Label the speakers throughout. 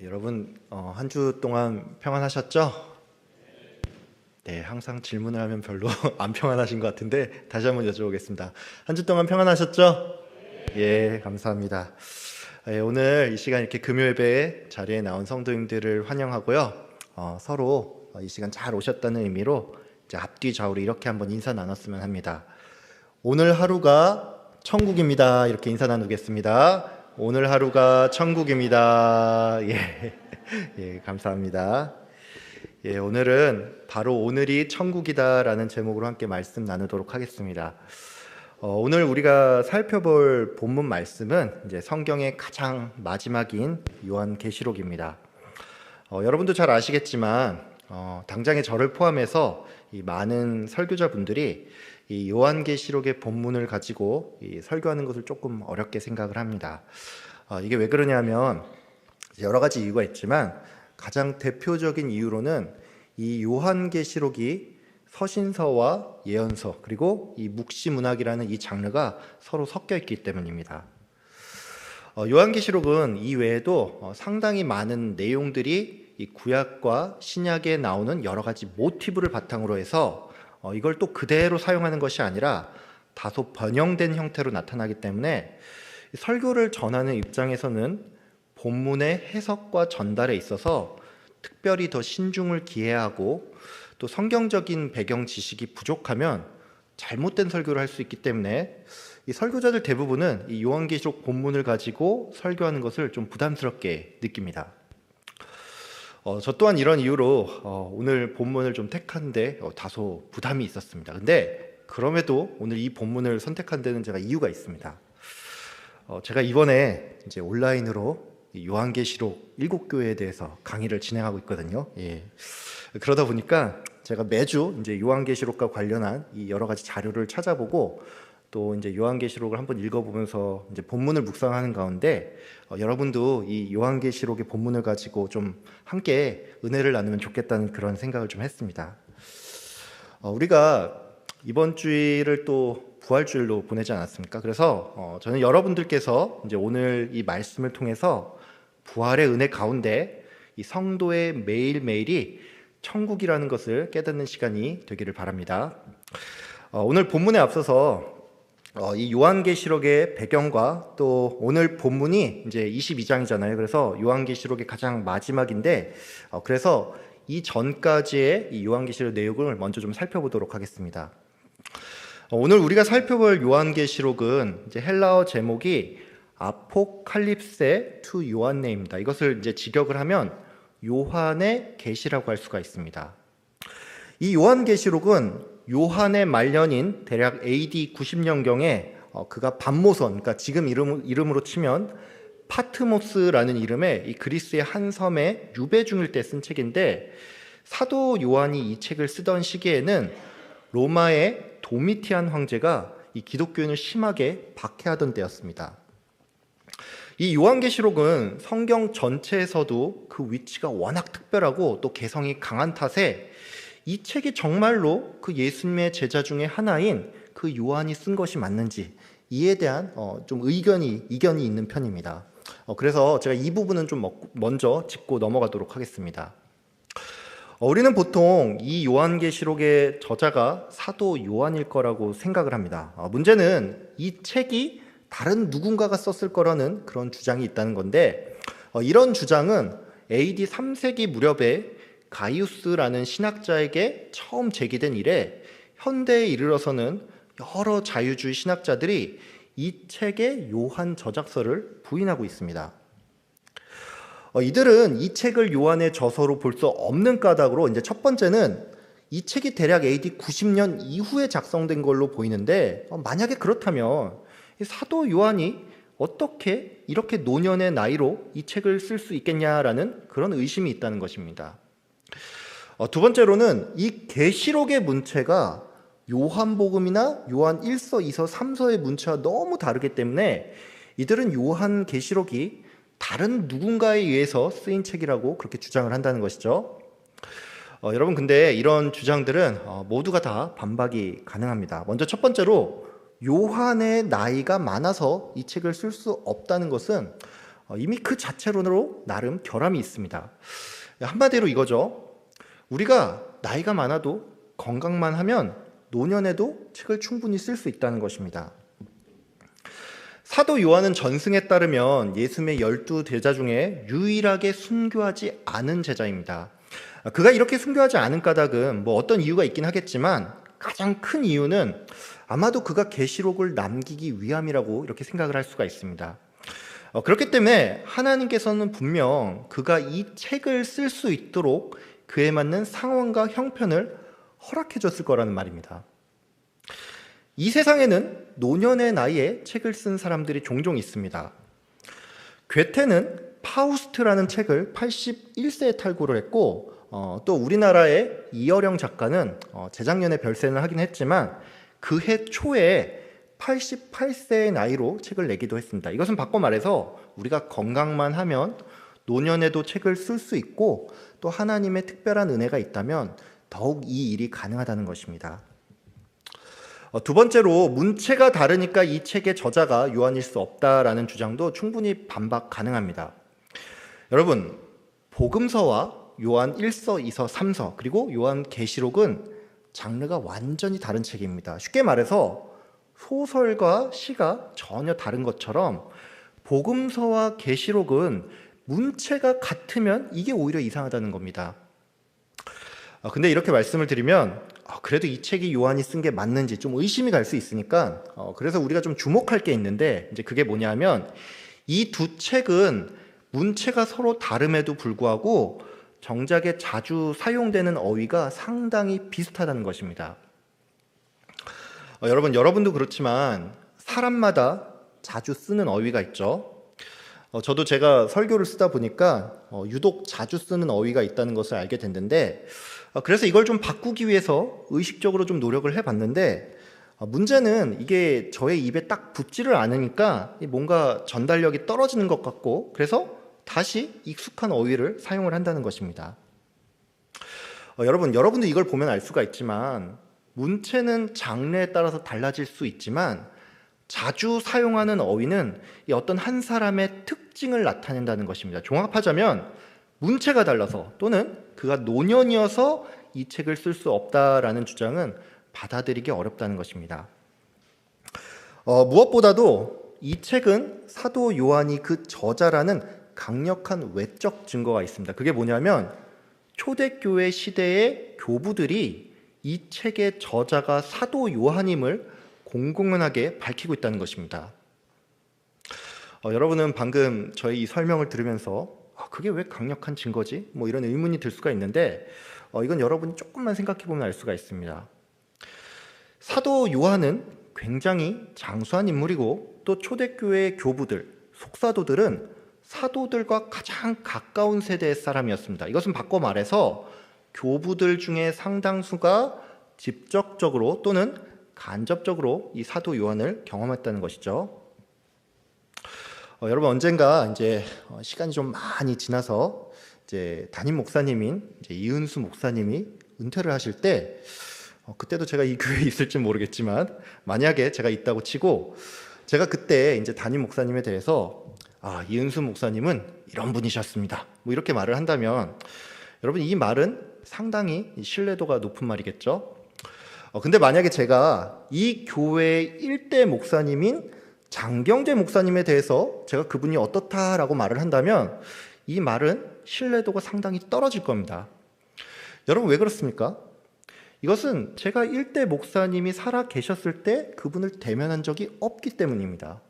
Speaker 1: 여러분 한 주 동안 평안하셨죠? 네, 항상 질문을 하면 별로 안 평안하신 것 같은데 다시 한번 여쭤보겠습니다. 한 주 동안 평안하셨죠? 예, 감사합니다. 오늘 이 시간 이렇게 금요예배 자리에 나온 성도님들을 환영하고요. 서로 이 시간 잘 오셨다는 의미로 이제 앞뒤 좌우로 이렇게 한번 인사 나눴으면 합니다. 오늘 하루가 천국입니다. 이렇게 인사 나누겠습니다. 오늘 하루가 천국입니다. 예, 예, 감사합니다. 예, 오늘은 바로 오늘이 천국이다라는 제목으로 함께 말씀 나누도록 하겠습니다. 오늘 우리가 살펴볼 본문 말씀은 이제 성경의 가장 마지막인 요한계시록입니다. 여러분도 잘 아시겠지만 당장의 저를 포함해서 이 많은 설교자분들이 이 요한계시록의 본문을 가지고 설교하는 것을 조금 어렵게 생각을 합니다. 이게 왜 그러냐면 여러 가지 이유가 있지만 가장 대표적인 이유로는 이 요한계시록이 서신서와 예언서 그리고 이 묵시문학이라는 이 장르가 서로 섞여 있기 때문입니다. 요한계시록은 이 외에도 상당히 많은 내용들이 이 구약과 신약에 나오는 여러 가지 모티브를 바탕으로 해서 이걸 또 그대로 사용하는 것이 아니라 다소 변형된 형태로 나타나기 때문에 설교를 전하는 입장에서는 본문의 해석과 전달에 있어서 특별히 더 신중을 기해야 하고 또 성경적인 배경 지식이 부족하면 잘못된 설교를 할 수 있기 때문에 이 설교자들 대부분은 이 요한계시록 본문을 가지고 설교하는 것을 좀 부담스럽게 느낍니다. 저 또한 이런 이유로 오늘 본문을 좀 택한데 다소 부담이 있었습니다. 근데 그럼에도 오늘 이 본문을 선택한 데는 제가 이유가 있습니다. 제가 이번에 이제 온라인으로 요한계시록 7교회에 대해서 강의를 진행하고 있거든요. 예. 그러다 보니까 제가 매주 이제 요한계시록과 관련한 이 여러 가지 자료를 찾아보고 또 이제 요한계시록을 한번 읽어보면서 이제 본문을 묵상하는 가운데 여러분도 이 요한계시록의 본문을 가지고 좀 함께 은혜를 나누면 좋겠다는 그런 생각을 좀 했습니다. 우리가 이번 주일을 또 부활주일로 보내지 않았습니까? 그래서 저는 여러분들께서 이제 오늘 이 말씀을 통해서 부활의 은혜 가운데 이 성도의 매일매일이 천국이라는 것을 깨닫는 시간이 되기를 바랍니다. 오늘 본문에 앞서서 이 요한계시록의 배경과 또 오늘 본문이 이제 22장이잖아요. 그래서 요한계시록의 가장 마지막인데 그래서 이 전까지의 이 요한계시록 내용을 먼저 좀 살펴보도록 하겠습니다. 오늘 우리가 살펴볼 요한계시록은 이제 헬라어 제목이 아포칼립세 투 요한네입니다. 이것을 이제 직역을 하면 요한의 계시라고 할 수가 있습니다. 이 요한계시록은 요한의 말년인 대략 AD 90년경에 그가 밤모선, 그러니까 지금 이름으로 치면 파트모스라는 이름의 이 그리스의 한 섬에 유배 중일 때 쓴 책인데 사도 요한이 이 책을 쓰던 시기에는 로마의 도미티안 황제가 이 기독교인을 심하게 박해하던 때였습니다. 이 요한계시록은 성경 전체에서도 그 위치가 워낙 특별하고 또 개성이 강한 탓에 이 책이 정말로 그 예수님의 제자 중에 하나인 그 요한이 쓴 것이 맞는지 이에 대한 좀 이견이 있는 편입니다. 그래서 제가 이 부분은 좀 먼저 짚고 넘어가도록 하겠습니다. 우리는 보통 이 요한계시록의 저자가 사도 요한일 거라고 생각을 합니다. 문제는 이 책이 다른 누군가가 썼을 거라는 그런 주장이 있다는 건데 이런 주장은 AD 3세기 무렵에 가이우스라는 신학자에게 처음 제기된 이래 현대에 이르러서는 여러 자유주의 신학자들이 이 책의 요한 저작서를 부인하고 있습니다. 이들은 이 책을 요한의 저서로 볼 수 없는 까닭으로 이제 첫 번째는 이 책이 대략 AD 90년 이후에 작성된 걸로 보이는데 만약에 그렇다면 사도 요한이 어떻게 이렇게 노년의 나이로 이 책을 쓸 수 있겠냐라는 그런 의심이 있다는 것입니다. 두 번째로는 이 계시록의 문체가 요한복음이나 요한 1서, 2서, 3서의 문체와 너무 다르기 때문에 이들은 요한 계시록이 다른 누군가에 의해서 쓰인 책이라고 그렇게 주장을 한다는 것이죠. 여러분 근데 이런 주장들은 모두가 다 반박이 가능합니다. 먼저 첫 번째로 요한의 나이가 많아서 이 책을 쓸 수 없다는 것은 이미 그 자체로 나름 결함이 있습니다. 한마디로 이거죠. 우리가 나이가 많아도 건강만 하면 노년에도 책을 충분히 쓸 수 있다는 것입니다. 사도 요한은 전승에 따르면 예수님의 12제자 중에 유일하게 순교하지 않은 제자입니다. 그가 이렇게 순교하지 않은 까닭은 어떤 이유가 있긴 하겠지만 가장 큰 이유는 아마도 그가 계시록을 남기기 위함이라고 이렇게 생각을 할 수가 있습니다. 그렇기 때문에 하나님께서는 분명 그가 이 책을 쓸 수 있도록 그에 맞는 상황과 형편을 허락해 줬을 거라는 말입니다. 이 세상에는 노년의 나이에 책을 쓴 사람들이 종종 있습니다. 괴테는 파우스트라는 책을 81세에 탈고를 했고 또 우리나라의 이어령 작가는 재작년에 별세를 하긴 했지만 그해 초에 88세의 나이로 책을 내기도 했습니다. 이것은 바꿔 말해서 우리가 건강만 하면 노년에도 책을 쓸 수 있고 또 하나님의 특별한 은혜가 있다면 더욱 이 일이 가능하다는 것입니다. 두 번째로 문체가 다르니까 이 책의 저자가 요한일 수 없다라는 주장도 충분히 반박 가능합니다. 여러분, 복음서와 요한 1서, 2서, 3서 그리고 요한 계시록은 장르가 완전히 다른 책입니다. 쉽게 말해서 소설과 시가 전혀 다른 것처럼 복음서와 계시록은 문체가 같으면 이게 오히려 이상하다는 겁니다. 근데 이렇게 말씀을 드리면 그래도 이 책이 요한이 쓴 게 맞는지 좀 의심이 갈 수 있으니까 그래서 우리가 좀 주목할 게 있는데 이제 그게 뭐냐면 이 두 책은 문체가 서로 다름에도 불구하고 정작에 자주 사용되는 어휘가 상당히 비슷하다는 것입니다. 여러분도 그렇지만 사람마다 자주 쓰는 어휘가 있죠. 저도 제가 설교를 쓰다 보니까 유독 자주 쓰는 어휘가 있다는 것을 알게 됐는데 그래서 이걸 좀 바꾸기 위해서 의식적으로 좀 노력을 해봤는데 문제는 이게 저의 입에 딱 붙지를 않으니까 뭔가 전달력이 떨어지는 것 같고 그래서 다시 익숙한 어휘를 사용을 한다는 것입니다. 여러분도 이걸 보면 알 수가 있지만 문체는 장르에 따라서 달라질 수 있지만 자주 사용하는 어휘는 어떤 한 사람의 특징을 나타낸다는 것입니다. 종합하자면 문체가 달라서 또는 그가 노년이어서 이 책을 쓸 수 없다라는 주장은 받아들이기 어렵다는 것입니다. 무엇보다도 이 책은 사도 요한이 그 저자라는 강력한 외적 증거가 있습니다. 그게 뭐냐면 초대교회 시대의 교부들이 이 책의 저자가 사도 요한임을 공공연하게 밝히고 있다는 것입니다. 여러분은 방금 저희 이 설명을 들으면서 그게 왜 강력한 증거지? 이런 의문이 들 수가 있는데 이건 여러분이 조금만 생각해 보면 알 수가 있습니다. 사도 요한은 굉장히 장수한 인물이고 또 초대교회의 교부들, 속사도들은 사도들과 가장 가까운 세대의 사람이었습니다. 이것은 바꿔 말해서 교부들 중에 상당수가 직접적으로 또는 간접적으로 이 사도 요한을 경험했다는 것이죠. 여러분 언젠가 이제 시간이 좀 많이 지나서 이제 담임 목사님인 이제 이은수 목사님이 은퇴를 하실 때 그때도 제가 이 교회에 있을지 모르겠지만 만약에 제가 있다고 치고 제가 그때 이제 담임 목사님에 대해서 이은수 목사님은 이런 분이셨습니다. 이렇게 말을 한다면 여러분 이 말은 상당히 신뢰도가 높은 말이겠죠. 근데 만약에 제가 이 교회의 1대 목사님인 장경재 목사님에 대해서 제가 그분이 어떻다라고 말을 한다면 이 말은 신뢰도가 상당히 떨어질 겁니다. 여러분 왜 그렇습니까? 이것은 제가 1대 목사님이 살아 계셨을 때 그분을 대면한 적이 없기 때문입니다.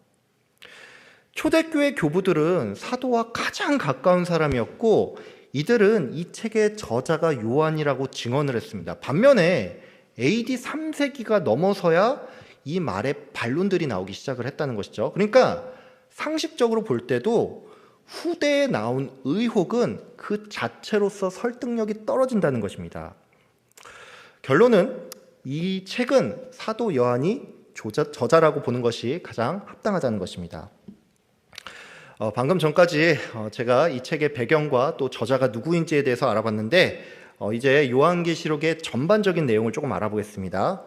Speaker 1: 초대교회 교부들은 사도와 가장 가까운 사람이었고 이들은 이 책의 저자가 요한이라고 증언을 했습니다. 반면에 AD 3세기가 넘어서야 이 말에 반론들이 나오기 시작을 했다는 것이죠. 그러니까 상식적으로 볼 때도 후대에 나온 의혹은 그 자체로서 설득력이 떨어진다는 것입니다. 결론은 이 책은 사도 요한이 저자라고 보는 것이 가장 합당하다는 것입니다. 방금 전까지 제가 이 책의 배경과 또 저자가 누구인지에 대해서 알아봤는데 이제 요한계시록의 전반적인 내용을 조금 알아보겠습니다.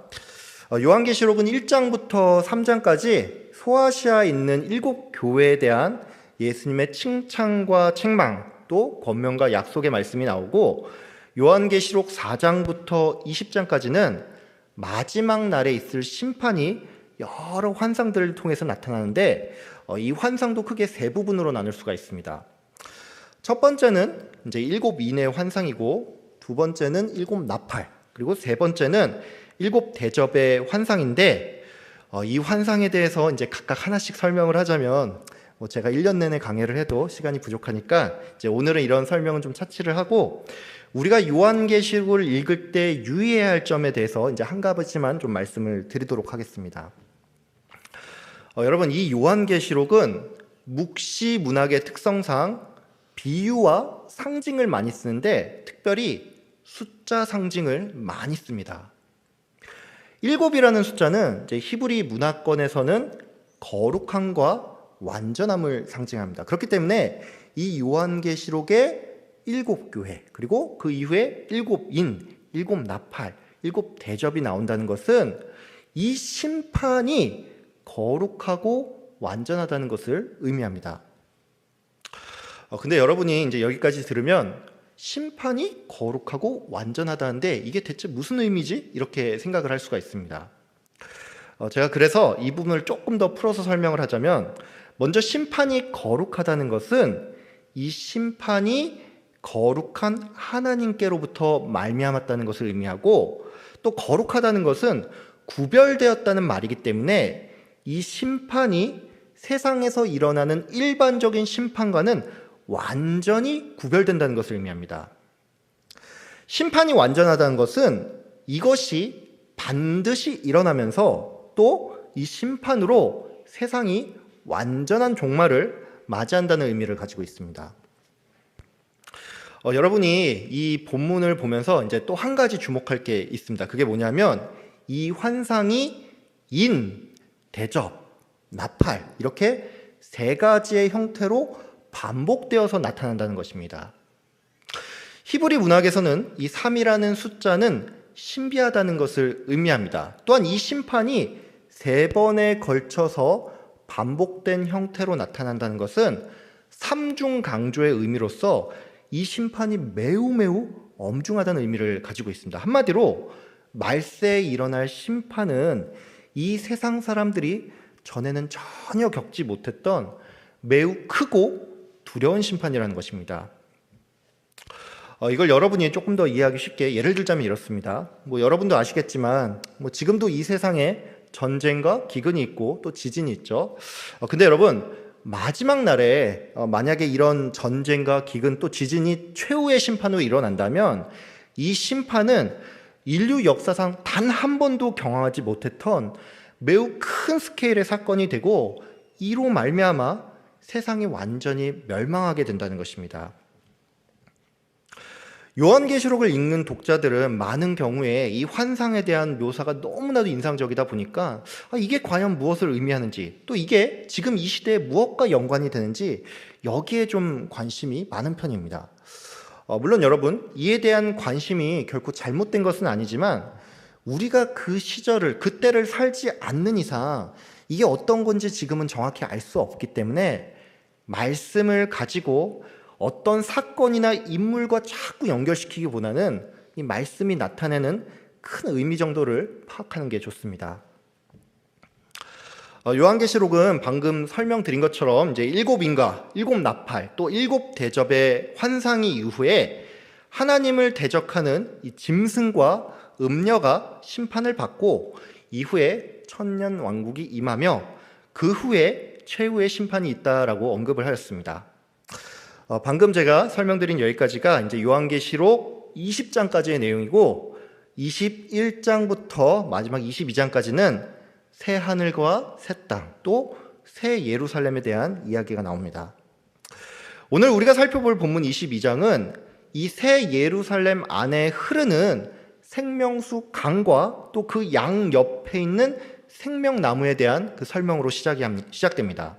Speaker 1: 요한계시록은 1장부터 3장까지 소아시아에 있는 7 교회에 대한 예수님의 칭찬과 책망, 또 권면과 약속의 말씀이 나오고, 요한계시록 4장부터 20장까지는 마지막 날에 있을 심판이 여러 환상들을 통해서 나타나는데, 이 환상도 크게 세 부분으로 나눌 수가 있습니다. 첫 번째는 이제 7인의 환상이고, 두 번째는 7 나팔, 그리고 세 번째는 7 대접의 환상인데, 이 환상에 대해서 이제 각각 하나씩 설명을 하자면 제가 1년 내내 강의를 해도 시간이 부족하니까 이제 오늘은 이런 설명은 좀 차치를 하고, 우리가 요한계시록을 읽을 때 유의해야 할 점에 대해서 이제 한 가지만 좀 말씀을 드리도록 하겠습니다. 여러분, 이 요한계시록은 묵시 문학의 특성상 비유와 상징을 많이 쓰는데, 특별히 숫자 상징을 많이 씁니다. 7이라는 숫자는 이제 히브리 문화권에서는 거룩함과 완전함을 상징합니다. 그렇기 때문에 이 요한계시록의 7교회, 그리고 그 이후에 7인, 7 나팔, 7 대접이 나온다는 것은 이 심판이 거룩하고 완전하다는 것을 의미합니다. 근데 여러분이 이제 여기까지 들으면 심판이 거룩하고 완전하다는데 이게 대체 무슨 의미지? 이렇게 생각을 할 수가 있습니다. 제가 그래서 이 부분을 조금 더 풀어서 설명을 하자면, 먼저 심판이 거룩하다는 것은 이 심판이 거룩한 하나님께로부터 말미암았다는 것을 의미하고, 또 거룩하다는 것은 구별되었다는 말이기 때문에 이 심판이 세상에서 일어나는 일반적인 심판과는 완전히 구별된다는 것을 의미합니다. 심판이 완전하다는 것은 이것이 반드시 일어나면서 또 이 심판으로 세상이 완전한 종말을 맞이한다는 의미를 가지고 있습니다. 여러분이 이 본문을 보면서 이제 또 한 가지 주목할 게 있습니다. 그게 뭐냐면 이 환상이 인, 대접, 나팔, 이렇게 세 가지의 형태로 반복되어서 나타난다는 것입니다. 히브리 문학에서는 이 3이라는 숫자는 신비하다는 것을 의미합니다. 또한 이 심판이 3번에 걸쳐서 반복된 형태로 나타난다는 것은 삼중 강조의 의미로서 이 심판이 매우 엄중하다는 의미를 가지고 있습니다. 한마디로 말세에 일어날 심판은 이 세상 사람들이 전에는 전혀 겪지 못했던 매우 크고 두려운 심판이라는 것입니다. 이걸 여러분이 조금 더 이해하기 쉽게 예를 들자면 이렇습니다. 여러분도 아시겠지만 지금도 이 세상에 전쟁과 기근이 있고 또 지진이 있죠. 근데 여러분, 마지막 날에 만약에 이런 전쟁과 기근 또 지진이 최후의 심판으로 일어난다면 이 심판은 인류 역사상 단 한 번도 경험하지 못했던 매우 큰 스케일의 사건이 되고, 이로 말미암아 세상이 완전히 멸망하게 된다는 것입니다. 요한계시록을 읽는 독자들은 많은 경우에 이 환상에 대한 묘사가 너무나도 인상적이다 보니까 이게 과연 무엇을 의미하는지, 또 이게 지금 이 시대에 무엇과 연관이 되는지 여기에 좀 관심이 많은 편입니다. 물론 여러분, 이에 대한 관심이 결코 잘못된 것은 아니지만 우리가 그 시절을, 그때를 살지 않는 이상 이게 어떤 건지 지금은 정확히 알 수 없기 때문에 말씀을 가지고 어떤 사건이나 인물과 자꾸 연결시키기보다는 이 말씀이 나타내는 큰 의미 정도를 파악하는 게 좋습니다. 요한계시록은 방금 설명드린 것처럼 이제 7인과 7 나팔 또 7 대접의 환상이 이후에 하나님을 대적하는 이 짐승과 음녀가 심판을 받고, 이후에 천년 왕국이 임하며 그 후에 최후의 심판이 있다라고 언급을 하였습니다. 방금 제가 설명드린 여기까지가 이제 요한계시록 20장까지의 내용이고, 21장부터 마지막 22장까지는 새 하늘과 새 땅, 또 새 예루살렘에 대한 이야기가 나옵니다. 오늘 우리가 살펴볼 본문 22장은 이 새 예루살렘 안에 흐르는 생명수 강과 또 그 양 옆에 있는 생명나무에 대한 그 설명으로 시작됩니다.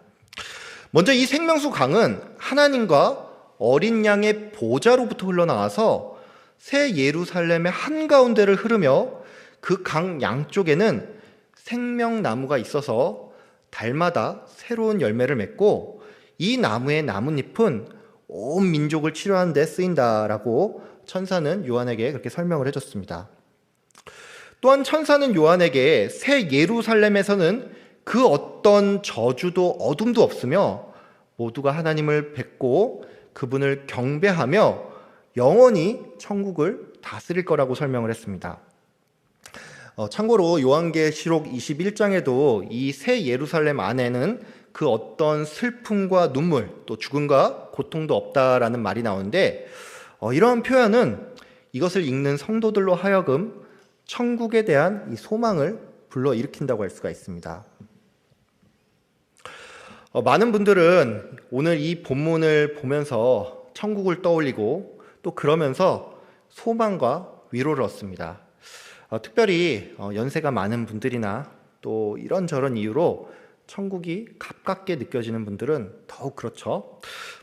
Speaker 1: 먼저 이 생명수 강은 하나님과 어린 양의 보좌로부터 흘러나와서 새 예루살렘의 한가운데를 흐르며, 그 강 양쪽에는 생명나무가 있어서 달마다 새로운 열매를 맺고, 이 나무의 나뭇잎은 온 민족을 치료하는 데 쓰인다라고 천사는 요한에게 그렇게 설명을 해줬습니다. 또한 천사는 요한에게 새 예루살렘에서는 그 어떤 저주도 어둠도 없으며 모두가 하나님을 뵙고 그분을 경배하며 영원히 천국을 다스릴 거라고 설명을 했습니다. 참고로 요한계시록 21장에도 이 새 예루살렘 안에는 그 어떤 슬픔과 눈물, 또 죽음과 고통도 없다라는 말이 나오는데, 이러한 표현은 이것을 읽는 성도들로 하여금 천국에 대한 이 소망을 불러일으킨다고 할 수가 있습니다. 많은 분들은 오늘 이 본문을 보면서 천국을 떠올리고 또 그러면서 소망과 위로를 얻습니다. 특별히 연세가 많은 분들이나 또 이런저런 이유로 천국이 가깝게 느껴지는 분들은 더욱 그렇죠.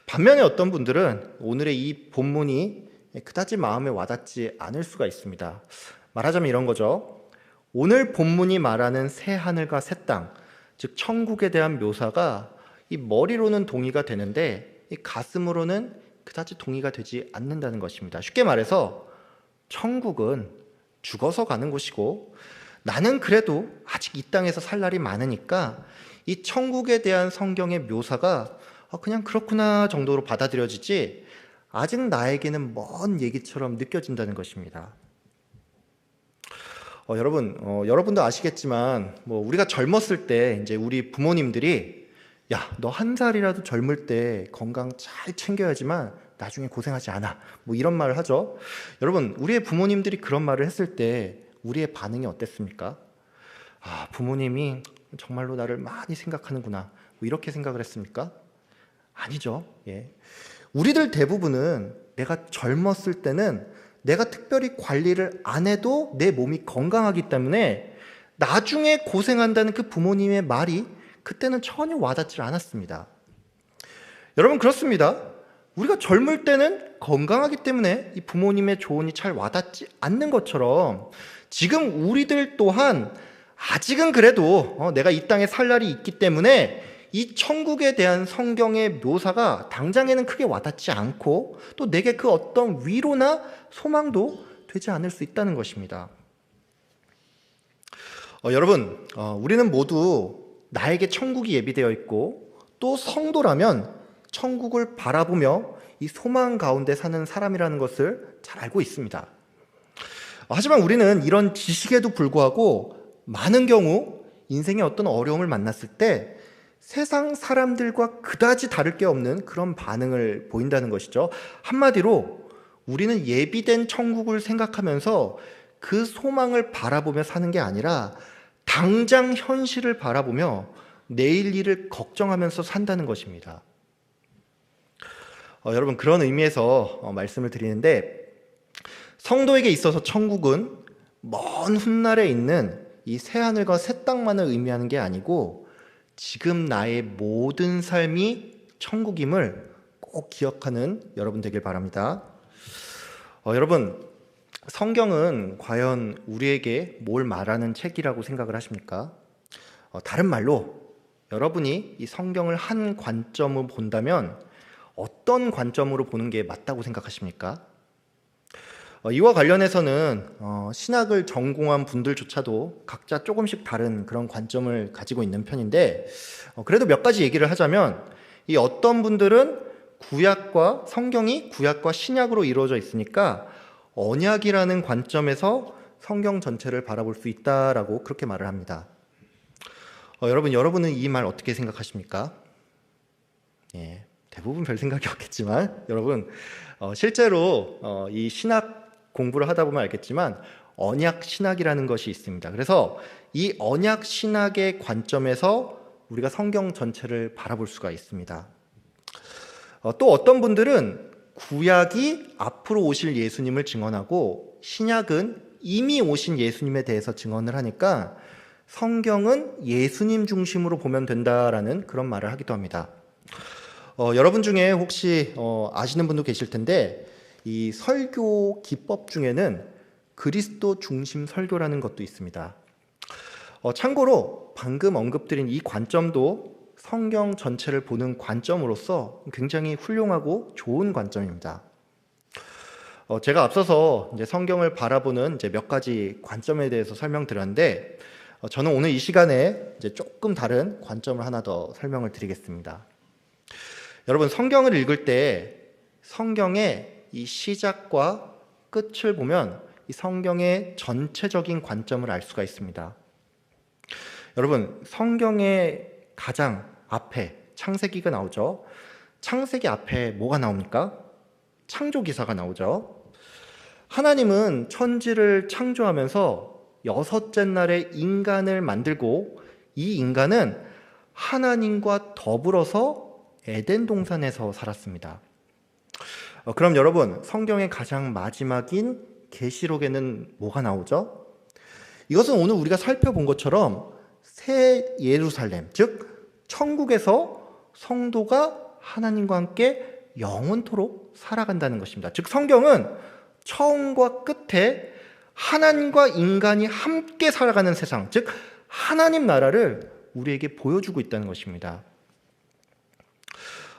Speaker 1: 반면에 어떤 분들은 오늘의 이 본문이 그다지 마음에 와닿지 않을 수가 있습니다. 말하자면 이런 거죠. 오늘 본문이 말하는 새 하늘과 새 땅, 즉 천국에 대한 묘사가 이 머리로는 동의가 되는데 이 가슴으로는 그다지 동의가 되지 않는다는 것입니다. 쉽게 말해서 천국은 죽어서 가는 곳이고 나는 그래도 아직 이 땅에서 살 날이 많으니까 이 천국에 대한 성경의 묘사가 그냥 그렇구나 정도로 받아들여지지 아직 나에게는 먼 얘기처럼 느껴진다는 것입니다. 여러분도 아시겠지만 우리가 젊었을 때 이제 우리 부모님들이 야, 너 한 살이라도 젊을 때 건강 잘 챙겨야지만 나중에 고생하지 않아. 이런 말을 하죠. 여러분, 우리의 부모님들이 그런 말을 했을 때 우리의 반응이 어땠습니까? 부모님이 정말로 나를 많이 생각하는구나. 이렇게 생각을 했습니까? 아니죠. 예. 우리들 대부분은 내가 젊었을 때는 내가 특별히 관리를 안 해도 내 몸이 건강하기 때문에 나중에 고생한다는 그 부모님의 말이 그때는 전혀 와닿지 않았습니다. 여러분, 그렇습니다. 우리가 젊을 때는 건강하기 때문에 이 부모님의 조언이 잘 와닿지 않는 것처럼 지금 우리들 또한 아직은 그래도 내가 이 땅에 살 날이 있기 때문에 이 천국에 대한 성경의 묘사가 당장에는 크게 와닿지 않고 또 내게 그 어떤 위로나 소망도 되지 않을 수 있다는 것입니다. 여러분, 우리는 모두 나에게 천국이 예비되어 있고 또 성도라면 천국을 바라보며 이 소망 가운데 사는 사람이라는 것을 잘 알고 있습니다. 하지만 우리는 이런 지식에도 불구하고 많은 경우 인생의 어떤 어려움을 만났을 때 세상 사람들과 그다지 다를 게 없는 그런 반응을 보인다는 것이죠. 한마디로 우리는 예비된 천국을 생각하면서 그 소망을 바라보며 사는 게 아니라 당장 현실을 바라보며 내일 일을 걱정하면서 산다는 것입니다. 여러분, 그런 의미에서 말씀을 드리는데 성도에게 있어서 천국은 먼 훗날에 있는 이 새하늘과 새 땅만을 의미하는 게 아니고 지금 나의 모든 삶이 천국임을 꼭 기억하는 여러분 되길 바랍니다. 여러분, 성경은 과연 우리에게 뭘 말하는 책이라고 생각을 하십니까? 다른 말로 여러분이 이 성경을 한 관점으로 본다면 어떤 관점으로 보는 게 맞다고 생각하십니까? 이와 관련해서는 신학을 전공한 분들조차도 각자 조금씩 다른 그런 관점을 가지고 있는 편인데 그래도 몇 가지 얘기를 하자면 이 어떤 분들은 성경이 구약과 신약으로 이루어져 있으니까 언약이라는 관점에서 성경 전체를 바라볼 수 있다라고 그렇게 말을 합니다. 여러분은 이 말 어떻게 생각하십니까? 예, 대부분 별 생각이 없겠지만 여러분 실제로 이 신학 공부를 하다 보면 알겠지만 언약 신학이라는 것이 있습니다. 그래서 이 언약 신학의 관점에서 우리가 성경 전체를 바라볼 수가 있습니다. 또 어떤 분들은 구약이 앞으로 오실 예수님을 증언하고 신약은 이미 오신 예수님에 대해서 증언을 하니까 성경은 예수님 중심으로 보면 된다라는 그런 말을 하기도 합니다. 여러분 중에 혹시 아시는 분도 계실 텐데 이 설교 기법 중에는 그리스도 중심 설교라는 것도 있습니다. 참고로 방금 언급드린 이 관점도 성경 전체를 보는 관점으로서 굉장히 훌륭하고 좋은 관점입니다. 제가 앞서서 이제 성경을 바라보는 이제 몇 가지 관점에 대해서 설명드렸는데, 저는 오늘 이 시간에 이제 조금 다른 관점을 하나 더 설명을 드리겠습니다. 여러분, 성경을 읽을 때 성경의 이 시작과 끝을 보면 이 성경의 전체적인 관점을 알 수가 있습니다. 여러분, 성경의 가장 앞에 창세기가 나오죠. 창세기 앞에 뭐가 나옵니까? 창조기사가 나오죠. 하나님은 천지를 창조하면서 여섯째 날에 인간을 만들고, 이 인간은 하나님과 더불어서 에덴 동산에서 살았습니다. 그럼 여러분, 성경의 가장 마지막인 계시록에는 뭐가 나오죠? 이것은 오늘 우리가 살펴본 것처럼 새 예루살렘, 즉 천국에서 성도가 하나님과 함께 영원토록 살아간다는 것입니다. 즉 성경은 처음과 끝에 하나님과 인간이 함께 살아가는 세상, 즉 하나님 나라를 우리에게 보여주고 있다는 것입니다.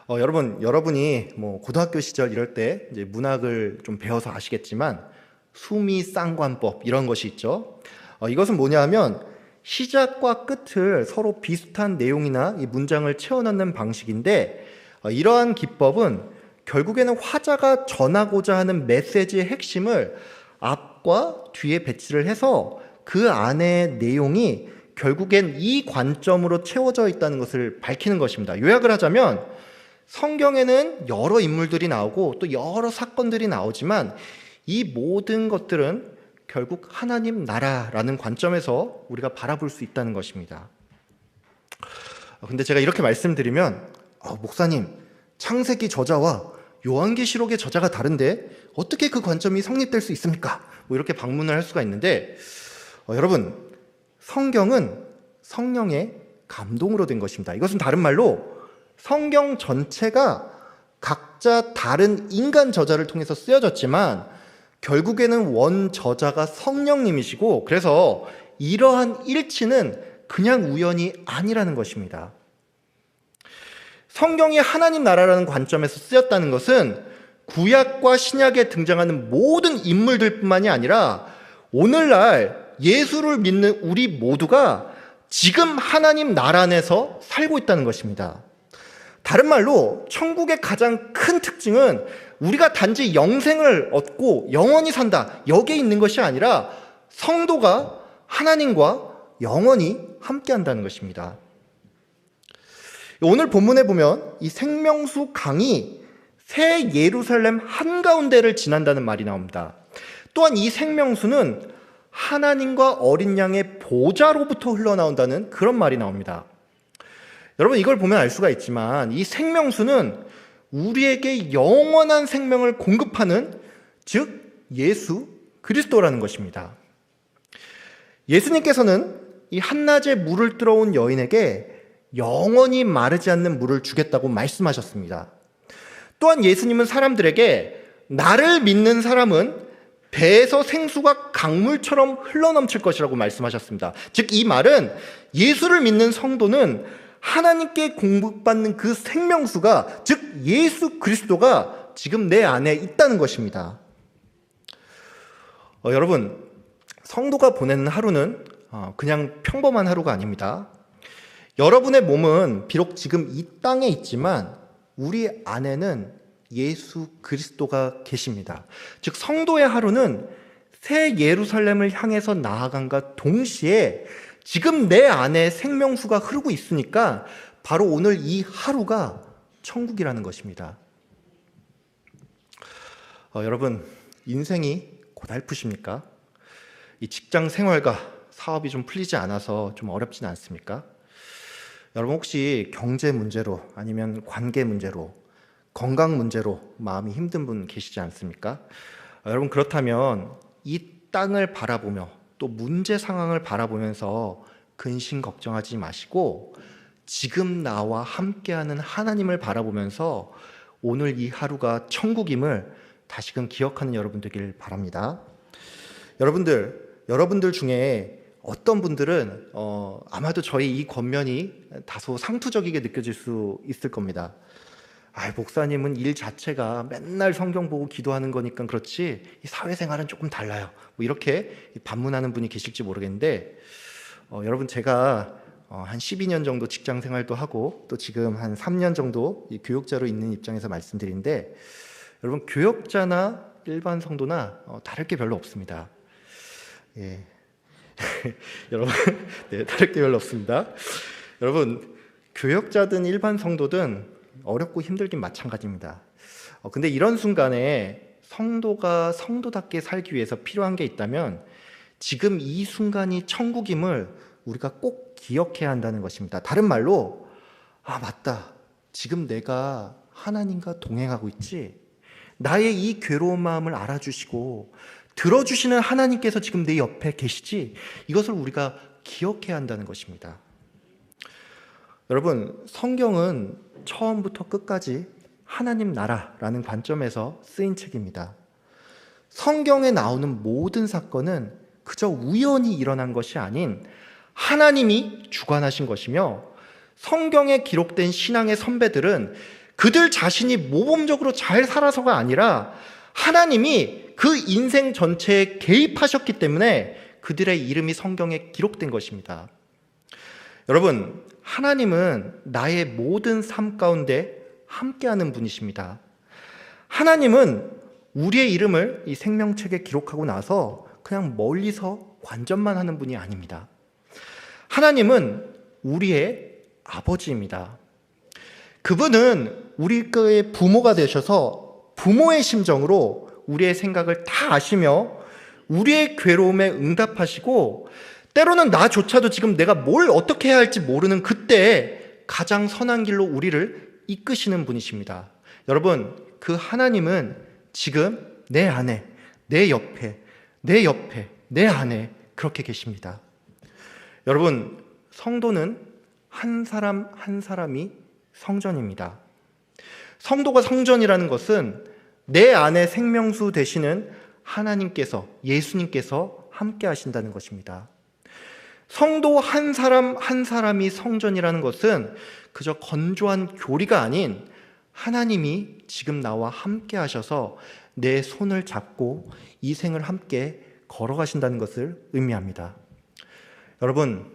Speaker 1: 여러분이 고등학교 시절 이럴 때 이제 문학을 좀 배워서 아시겠지만 수미쌍관법 이런 것이 있죠. 이것은 뭐냐 하면 시작과 끝을 서로 비슷한 내용이나 이 문장을 채워넣는 방식인데, 이러한 기법은 결국에는 화자가 전하고자 하는 메시지의 핵심을 앞과 뒤에 배치를 해서 그 안의 내용이 결국엔 이 관점으로 채워져 있다는 것을 밝히는 것입니다. 요약을 하자면 성경에는 여러 인물들이 나오고 또 여러 사건들이 나오지만 이 모든 것들은 결국 하나님 나라라는 관점에서 우리가 바라볼 수 있다는 것입니다. 근데 제가 이렇게 말씀드리면 목사님, 창세기 저자와 요한계시록의 저자가 다른데 어떻게 그 관점이 성립될 수 있습니까? 이렇게 반문을 할 수가 있는데, 여러분, 성경은 성령의 감동으로 된 것입니다. 이것은 다른 말로 성경 전체가 각자 다른 인간 저자를 통해서 쓰여졌지만 결국에는 원 저자가 성령님이시고, 그래서 이러한 일치는 그냥 우연이 아니라는 것입니다. 성경이 하나님 나라라는 관점에서 쓰였다는 것은 구약과 신약에 등장하는 모든 인물들뿐만이 아니라 오늘날 예수를 믿는 우리 모두가 지금 하나님 나라 안에서 살고 있다는 것입니다. 다른 말로 천국의 가장 큰 특징은 우리가 단지 영생을 얻고 영원히 산다, 여기에 있는 것이 아니라 성도가 하나님과 영원히 함께한다는 것입니다. 오늘 본문에 보면 이 생명수 강이 새 예루살렘 한가운데를 지난다는 말이 나옵니다. 또한 이 생명수는 하나님과 어린 양의 보좌로부터 흘러나온다는 그런 말이 나옵니다. 여러분, 이걸 보면 알 수가 있지만 이 생명수는 우리에게 영원한 생명을 공급하는, 즉 예수 그리스도라는 것입니다. 예수님께서는 이 한낮에 물을 들어온 여인에게 영원히 마르지 않는 물을 주겠다고 말씀하셨습니다. 또한 예수님은 사람들에게 나를 믿는 사람은 배에서 생수가 강물처럼 흘러넘칠 것이라고 말씀하셨습니다. 즉 이 말은 예수를 믿는 성도는 하나님께 공급받는 그 생명수가, 즉 예수 그리스도가 지금 내 안에 있다는 것입니다. 여러분, 성도가 보내는 하루는 그냥 평범한 하루가 아닙니다. 여러분의 몸은 비록 지금 이 땅에 있지만 우리 안에는 예수 그리스도가 계십니다. 즉 성도의 하루는 새 예루살렘을 향해서 나아간과 동시에 지금 내 안에 생명수가 흐르고 있으니까 바로 오늘 이 하루가 천국이라는 것입니다. 여러분, 인생이 고달프십니까? 이 직장 생활과 사업이 좀 풀리지 않아서 좀 어렵진 않습니까? 여러분, 혹시 경제 문제로 아니면 관계 문제로, 건강 문제로 마음이 힘든 분 계시지 않습니까? 여러분, 그렇다면 이 땅을 바라보며 또 문제 상황을 바라보면서 근심 걱정하지 마시고 지금 나와 함께하는 하나님을 바라보면서 오늘 이 하루가 천국임을 다시금 기억하는 여러분 되길 바랍니다. 여러분들 중에 어떤 분들은 아마도 저희 이 권면이 다소 상투적이게 느껴질 수 있을 겁니다. 목사님은 일 자체가 맨날 성경 보고 기도하는 거니까 그렇지 이 사회생활은 조금 달라요. 뭐 이렇게 반문하는 분이 계실지 모르겠는데 여러분, 제가 한 12년 정도 직장 생활도 하고 또 지금 한 3년 정도 이 교역자로 있는 입장에서 말씀드리는데, 여러분, 교역자나 일반 성도나 다를 게 별로 없습니다. 예. 여러분, 네, 다를 게 별로 없습니다. 여러분, 교역자든 일반 성도든 어렵고 힘들긴 마찬가지입니다. 근데 이런 순간에 성도가 성도답게 살기 위해서 필요한 게 있다면 지금 이 순간이 천국임을 우리가 꼭 기억해야 한다는 것입니다. 다른 말로, 맞다. 지금 내가 하나님과 동행하고 있지. 나의 이 괴로운 마음을 알아주시고 들어주시는 하나님께서 지금 내 옆에 계시지. 이것을 우리가 기억해야 한다는 것입니다. 여러분, 성경은 처음부터 끝까지 하나님 나라라는 관점에서 쓰인 책입니다. 성경에 나오는 모든 사건은 그저 우연히 일어난 것이 아닌 하나님이 주관하신 것이며, 성경에 기록된 신앙의 선배들은 그들 자신이 모범적으로 잘 살아서가 아니라 하나님이 그 인생 전체에 개입하셨기 때문에 그들의 이름이 성경에 기록된 것입니다. 여러분, 하나님은 나의 모든 삶 가운데 함께하는 분이십니다. 하나님은 우리의 이름을 이 생명책에 기록하고 나서 그냥 멀리서 관전만 하는 분이 아닙니다. 하나님은 우리의 아버지입니다. 그분은 우리의 부모가 되셔서 부모의 심정으로 우리의 생각을 다 아시며 우리의 괴로움에 응답하시고, 때로는 나조차도 지금 내가 뭘 어떻게 해야 할지 모르는 그때 가장 선한 길로 우리를 이끄시는 분이십니다. 여러분, 그 하나님은 지금 내 안에, 내 옆에, 내 안에 그렇게 계십니다. 여러분, 성도는 한 사람 한 사람이 성전입니다. 성도가 성전이라는 것은 내 안에 생명수 되시는 하나님께서, 예수님께서 함께 하신다는 것입니다. 성도 한 사람 한 사람이 성전이라는 것은 그저 건조한 교리가 아닌 하나님이 지금 나와 함께 하셔서 내 손을 잡고 이 생을 함께 걸어가신다는 것을 의미합니다. 여러분,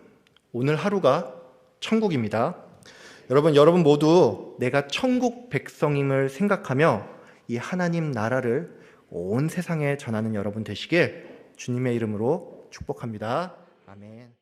Speaker 1: 오늘 하루가 천국입니다. 여러분 모두 내가 천국 백성임을 생각하며 이 하나님 나라를 온 세상에 전하는 여러분 되시길 주님의 이름으로 축복합니다. 아멘.